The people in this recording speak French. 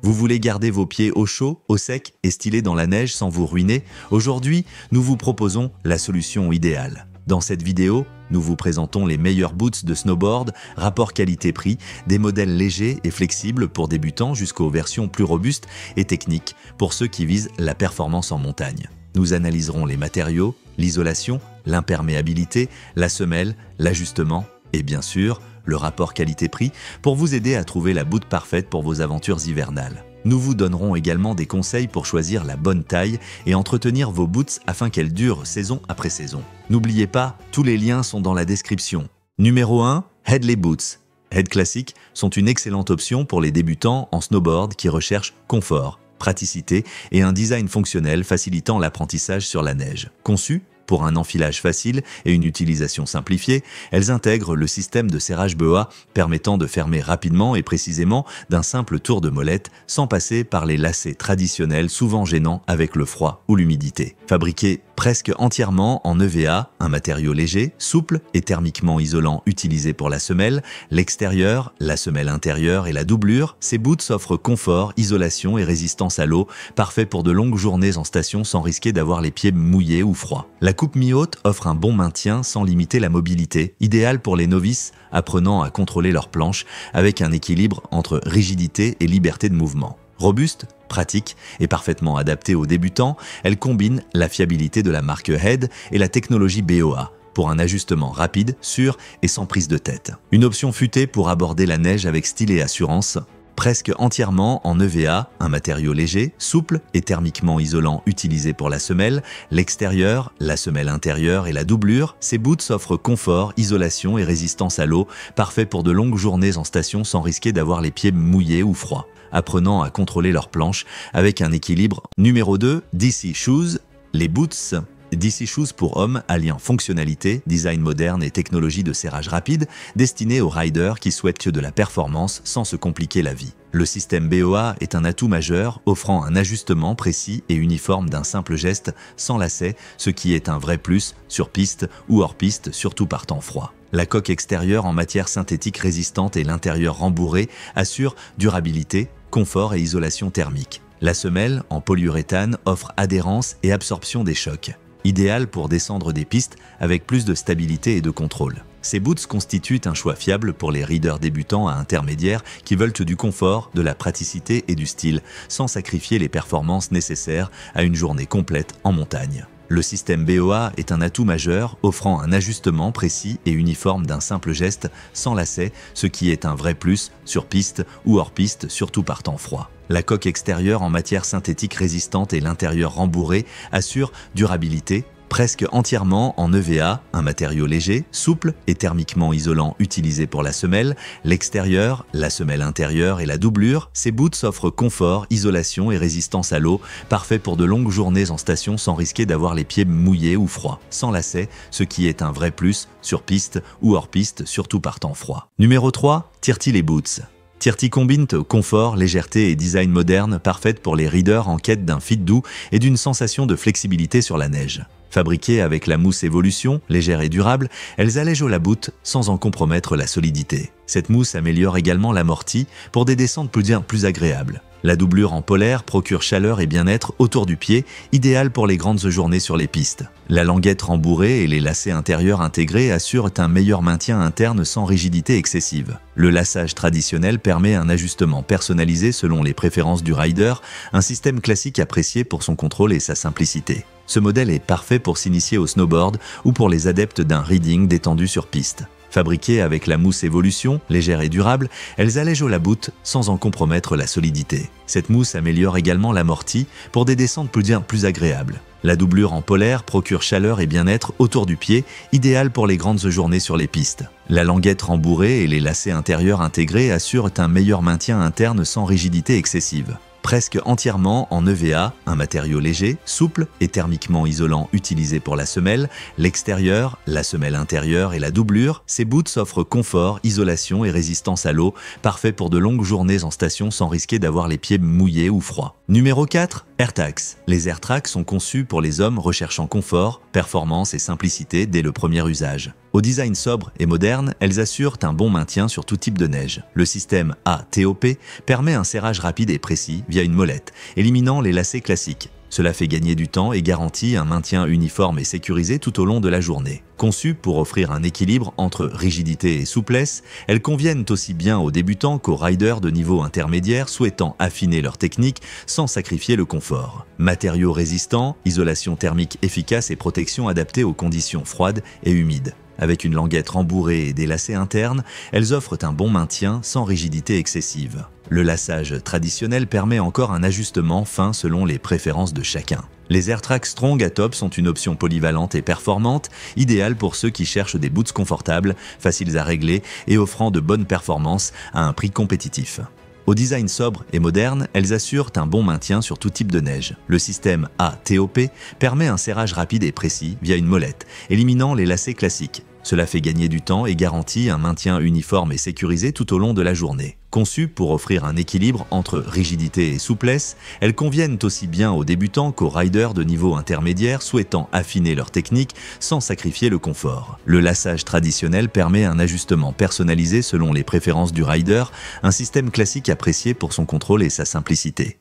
Vous voulez garder vos pieds au chaud, au sec et stylés dans la neige sans vous ruiner? Aujourd'hui, nous vous proposons la solution idéale. Dans cette vidéo, nous vous présentons les meilleurs boots de snowboard, rapport qualité-prix, des modèles légers et flexibles pour débutants jusqu'aux versions plus robustes et techniques pour ceux qui visent la performance en montagne. Nous analyserons les matériaux, l'isolation, l'imperméabilité, la semelle, l'ajustement et bien sûr, le rapport qualité-prix pour vous aider à trouver la boot parfaite pour vos aventures hivernales. Nous vous donnerons également des conseils pour choisir la bonne taille et entretenir vos boots afin qu'elles durent saison après saison. N'oubliez pas, tous les liens sont dans la description. Numéro 1, Headley Boots. Head classiques sont une excellente option pour les débutants en snowboard qui recherchent confort, praticité et un design fonctionnel facilitant l'apprentissage sur la neige. Conçues pour un enfilage facile et une utilisation simplifiée, elles intègrent le système de serrage BOA permettant de fermer rapidement et précisément d'un simple tour de molette sans passer par les lacets traditionnels souvent gênants avec le froid ou l'humidité. Fabriquées presque entièrement en EVA, un matériau léger, souple et thermiquement isolant utilisé pour la semelle, l'extérieur, la semelle intérieure et la doublure, ces boots offrent confort, isolation et résistance à l'eau, parfait pour de longues journées en station sans risquer d'avoir les pieds mouillés ou froids. La coupe mi-haute offre un bon maintien sans limiter la mobilité, idéal pour les novices apprenant à contrôler leur planche avec un équilibre entre rigidité et liberté de mouvement. Robuste, pratique et parfaitement adaptée aux débutants, elle combine la fiabilité de la marque Head et la technologie BOA pour un ajustement rapide, sûr et sans prise de tête. Une option futée pour aborder la neige avec style et assurance. Presque entièrement en EVA, un matériau léger, souple et thermiquement isolant utilisé pour la semelle, l'extérieur, la semelle intérieure et la doublure, ces boots offrent confort, isolation et résistance à l'eau, parfait pour de longues journées en station sans risquer d'avoir les pieds mouillés ou froids, apprenant à contrôler leur planche avec un équilibre. Numéro 2, DC Shoes, les boots. DC Shoes pour hommes alliant fonctionnalité, design moderne et technologie de serrage rapide, destinés aux riders qui souhaitent de la performance sans se compliquer la vie. Le système BOA est un atout majeur, offrant un ajustement précis et uniforme d'un simple geste, sans lacets, ce qui est un vrai plus sur piste ou hors piste, surtout par temps froid. La coque extérieure en matière synthétique résistante et l'intérieur rembourré assurent durabilité, confort et isolation thermique. La semelle, en polyuréthane, offre adhérence et absorption des chocs. Idéal pour descendre des pistes avec plus de stabilité et de contrôle. Ces boots constituent un choix fiable pour les riders débutants à intermédiaires qui veulent du confort, de la praticité et du style, sans sacrifier les performances nécessaires à une journée complète en montagne. Le système BOA est un atout majeur, offrant un ajustement précis et uniforme d'un simple geste, sans lacets, ce qui est un vrai plus sur piste ou hors piste, surtout par temps froid. La coque extérieure en matière synthétique résistante et l'intérieur rembourré assurent durabilité, presque entièrement en EVA, un matériau léger, souple et thermiquement isolant utilisé pour la semelle, l'extérieur, la semelle intérieure et la doublure, ces boots offrent confort, isolation et résistance à l'eau, parfait pour de longues journées en station sans risquer d'avoir les pieds mouillés ou froids, sans lacets, ce qui est un vrai plus sur piste ou hors piste, surtout par temps froid. Numéro 3, Tirty les boots. Tirty combine confort, légèreté et design moderne, parfaite pour les riders en quête d'un fit doux et d'une sensation de flexibilité sur la neige. Fabriquées avec la mousse Evolution, légère et durable, elles allègent la boot sans en compromettre la solidité. Cette mousse améliore également l'amorti pour des descentes plus agréables. La doublure en polaire procure chaleur et bien-être autour du pied, idéale pour les grandes journées sur les pistes. La languette rembourrée et les lacets intérieurs intégrés assurent un meilleur maintien interne sans rigidité excessive. Le laçage traditionnel permet un ajustement personnalisé selon les préférences du rider, un système classique apprécié pour son contrôle et sa simplicité. Ce modèle est parfait pour s'initier au snowboard ou pour les adeptes d'un riding détendu sur piste. Fabriquées avec la mousse Evolution, légère et durable, elles allègent la boot sans en compromettre la solidité. Cette mousse améliore également l'amorti pour des descentes plus agréables. La doublure en polaire procure chaleur et bien-être autour du pied, idéale pour les grandes journées sur les pistes. La languette rembourrée et les lacets intérieurs intégrés assurent un meilleur maintien interne sans rigidité excessive. Presque entièrement en EVA, un matériau léger, souple et thermiquement isolant utilisé pour la semelle, l'extérieur, la semelle intérieure et la doublure, ces boots offrent confort, isolation et résistance à l'eau, parfait pour de longues journées en station sans risquer d'avoir les pieds mouillés ou froids. Numéro 4, AirTags. Les AirTags sont conçus pour les hommes recherchant confort, performance et simplicité dès le premier usage. Au design sobre et moderne, elles assurent un bon maintien sur tout type de neige. Le système ATOP permet un serrage rapide et précis via une molette, éliminant les lacets classiques. Cela fait gagner du temps et garantit un maintien uniforme et sécurisé tout au long de la journée. Conçues pour offrir un équilibre entre rigidité et souplesse, elles conviennent aussi bien aux débutants qu'aux riders de niveau intermédiaire souhaitant affiner leur technique sans sacrifier le confort. Matériaux résistants, isolation thermique efficace et protection adaptée aux conditions froides et humides. Avec une languette rembourrée et des lacets internes, elles offrent un bon maintien sans rigidité excessive. Le laçage traditionnel permet encore un ajustement fin selon les préférences de chacun. Les AirTags Strong Atop sont une option polyvalente et performante, idéale pour ceux qui cherchent des boots confortables, faciles à régler et offrant de bonnes performances à un prix compétitif. Au design sobre et moderne, elles assurent un bon maintien sur tout type de neige. Le système ATOP permet un serrage rapide et précis via une molette, éliminant les lacets classiques. Cela fait gagner du temps et garantit un maintien uniforme et sécurisé tout au long de la journée. Conçues pour offrir un équilibre entre rigidité et souplesse, elles conviennent aussi bien aux débutants qu'aux riders de niveau intermédiaire souhaitant affiner leur technique sans sacrifier le confort. Le laçage traditionnel permet un ajustement personnalisé selon les préférences du rider, un système classique apprécié pour son contrôle et sa simplicité.